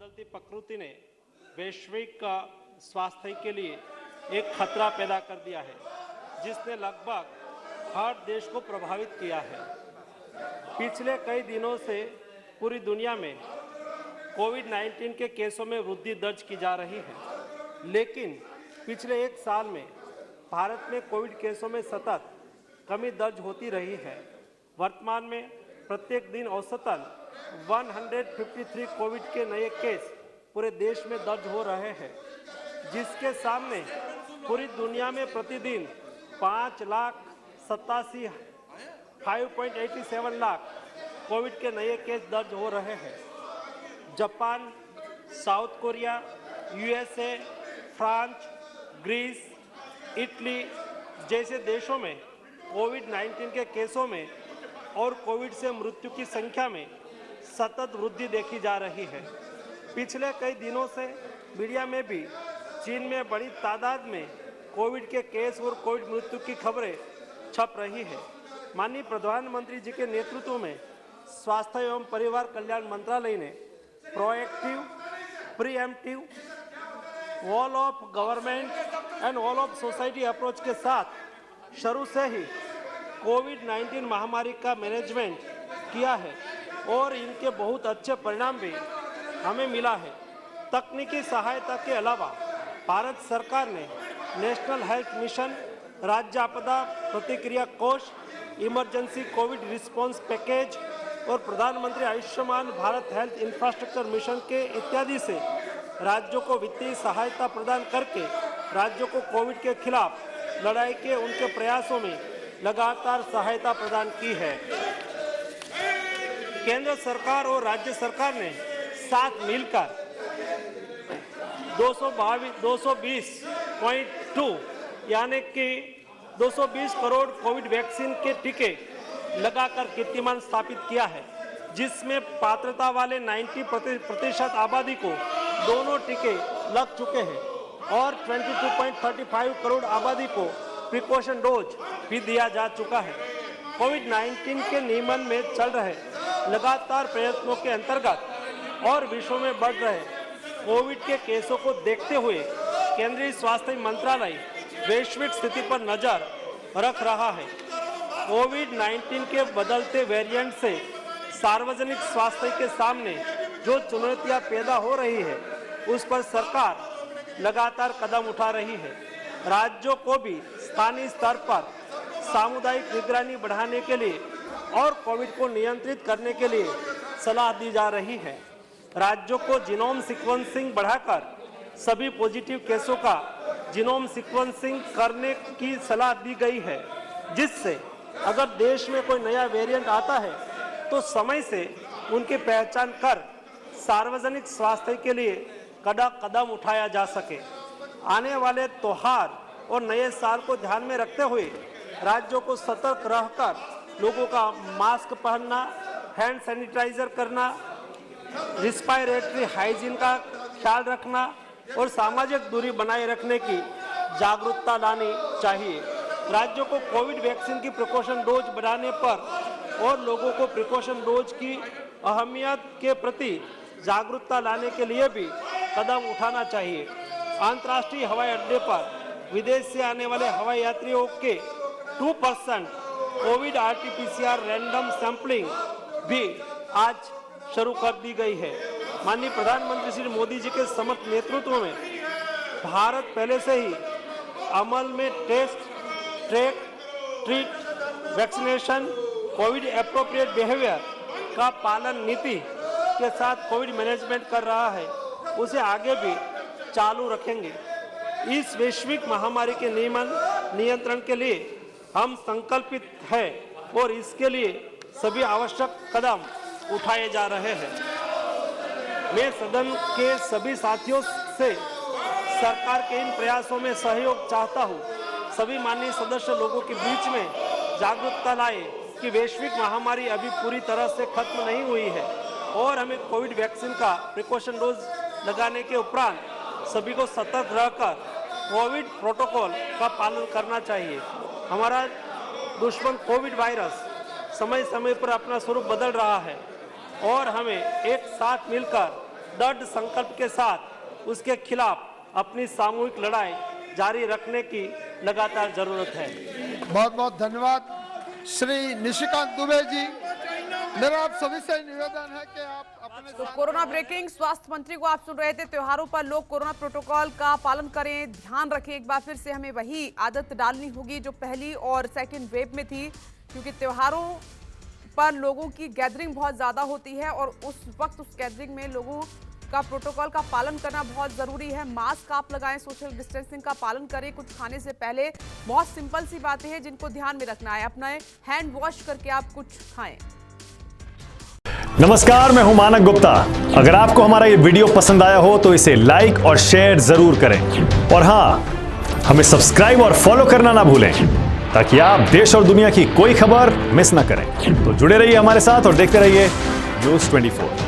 बदलती प्रकृति ने वैश्विक स्वास्थ्य के लिए एक खतरा पैदा कर दिया है, जिसने लगभग हर देश को प्रभावित किया है। पिछले कई दिनों से पूरी दुनिया में कोविड-19 के केसों में वृद्धि दर्ज की जा रही है, लेकिन पिछले एक साल में भारत में कोविड केसों में सतत कमी दर्ज होती रही है। वर्तमान में प्रत्येक दिन औसतन 153 कोविड के नए केस पूरे देश में दर्ज हो रहे हैं, जिसके सामने पूरी दुनिया में प्रतिदिन 5,87,587 लाख कोविड के नए केस दर्ज हो रहे हैं। Japan, South Korea, USA, France, Greece, Italy जैसे देशों में कोविड-19 के केसों में और कोविड से मृत्यु की संख्या में सतत वृद्धि देखी जा रही है। पिछले कई दिनों से मीडिया में भी चीन में बड़ी तादाद में कोविड के केस और कोविड मृत्यु की खबरें छप रही है। माननीय प्रधानमंत्री जी के नेतृत्व में स्वास्थ्य एवं परिवार कल्याण मंत्रालय ने proactive, pre-emptive, all of government and all of society approach के साथ शुरू से ही कोविड-19 महामारी का मैनेजमेंट किया है और इनके बहुत अच्छे परिणाम भी हमें मिला है। तकनीकी सहायता के अलावा भारत सरकार ने नेशनल हेल्थ मिशन, राज्य आपदा प्रतिक्रिया कोष, इमरजेंसी कोविड रिस्पांस पैकेज और प्रधानमंत्री Ayushman Bharat health infrastructure mission के इत्यादि से राज्यों को वित्तीय सहायता प्रदान करके राज्यों को कोविड के खिलाफ लड़ाई के उनके प्रयासों में लगातार सहायता प्रदान की है। केंद्र सरकार और राज्य सरकार ने साथ मिलकर 220.2 यानी कि 220 करोड़ कोविड वैक्सीन के टीके लगाकर कीर्तिमान स्थापित किया है, जिसमें पात्रता वाले 90% आबादी को दोनों टीके लग चुके हैं और 22.35 करोड़ आबादी को प्रिकॉशन डोज भी दिया जा चुका है। कोविड-19 के नियमन में चल रहे लगातार प्रयत्नों के अंतर्गत और विश्व में बढ़ रहे कोविड के केसों को देखते हुए केंद्रीय स्वास्थ्य मंत्रालय वैश्विक स्थिति पर नजर रख रहा है। कोविड-19 के बदलते वेरिएंट से सार्वजनिक स्वास्थ्य के सामने जो चुनौतियां पैदा हो रही है, उस पर सरकार लगातार कदम उठा रही है। राज्यों को भी स्थानीय स्तर पर सामुदायिक निगरानी बढ़ाने के लिए और कोविड को नियंत्रित करने के लिए सलाह दी जा रही है। राज्यों को जीनोम सीक्वेंसिंग बढ़ाकर सभी पॉजिटिव केसों का जीनोम सीक्वेंसिंग करने की सलाह दी गई है, जिससे अगर देश में कोई नया वेरिएंट आता है तो समय से उनकी पहचान कर सार्वजनिक स्वास्थ्य के लिए कदम उठाया जा सके। आने वाले त्योहार और नए साल को ध्यान में रखते हुए राज्यों को सतर्क रहकर लोगों का मास्क पहनना, हैंड सैनिटाइजर करना, रिस्पायरेटरी हाइजीन का ख्याल रखना और सामाजिक दूरी बनाए रखने की जागरूकता लानी चाहिए। राज्यों को कोविड वैक्सीन की प्रिकॉशन डोज बढ़ाने पर और लोगों को प्रिकॉशन डोज की अहमियत के प्रति जागरूकता लाने के लिए भी कदम उठाना चाहिए। अंतर्राष्ट्रीय हवाई अड्डे पर विदेश से आने वाले हवाई यात्रियों के 2% कोविड RT-PCR रैंडम सैंपलिंग भी आज शुरू कर दी गई है। माननीय प्रधानमंत्री श्री मोदी जी के समर्थ नेतृत्व में भारत पहले से ही अमल में test, track, treat, vaccination, Covid appropriate behaviour का पालन नीति के साथ कोविड मैनेजमेंट कर रहा है, उसे आगे भी चालू रखेंगे। इस वैश्विक महामारी के नियंत्रण के लिए हम संकल्पित हैं और इसके लिए सभी आवश्यक कदम उठाए जा रहे हैं। मैं सदन के सभी साथियों से सरकार के इन प्रयासों में सहयोग चाहता हूं। सभी माननीय सदस्य लोगों के बीच में जागरूकता लाए कि वैश्विक महामारी अभी पूरी तरह से खत्म नहीं हुई है और हमें कोविड वैक्सीन का प्रिकॉशन डोज लगाने के उपरांत सभी को सतर्क रहकर कोविड प्रोटोकॉल का पालन करना चाहिए। हमारा दुश्मन कोविड वायरस समय समय पर अपना स्वरूप बदल रहा है और हमें एक साथ मिलकर दृढ़ संकल्प के साथ उसके खिलाफ अपनी सामूहिक लड़ाई जारी रखने की लगातार जरूरत है। बहुत बहुत धन्यवाद श्री निशिकांत दुबे जी। मेरा आप सभी से निवेदन है कि आप अपने तो कोरोना ब्रेकिंग स्वास्थ्य मंत्री को आप सुन रहे थे। त्योहारों पर लोग कोरोना प्रोटोकॉल का पालन करें, ध्यान रखें। एक बार फिर से हमें वही आदत डालनी होगी जो पहली और सेकंड वेव में थी, क्योंकि त्योहारों पर लोगों की गैदरिंग बहुत ज्यादा होती है और उस वक्त उस गैदरिंग में लोगों का प्रोटोकॉल का पालन करना बहुत जरूरी है। मास्क आप लगाएं, सोशल डिस्टेंसिंग का पालन करें, कुछ खाने से पहले बहुत सिंपल सी बातें हैं जिनको ध्यान में रखना है। अपना हैंड वॉश करके आप कुछ खाएं। नमस्कार, मैं हूं मानक गुप्ता। अगर आपको हमारा ये वीडियो पसंद आया हो तो इसे लाइक और शेयर जरूर करें और हां, हमें सब्सक्राइब और फॉलो करना ना भूलें ताकि आप देश और दुनिया की कोई खबर मिस ना करें। तो जुड़े रहिए हमारे साथ और देखते रहिए न्यूज़ 24।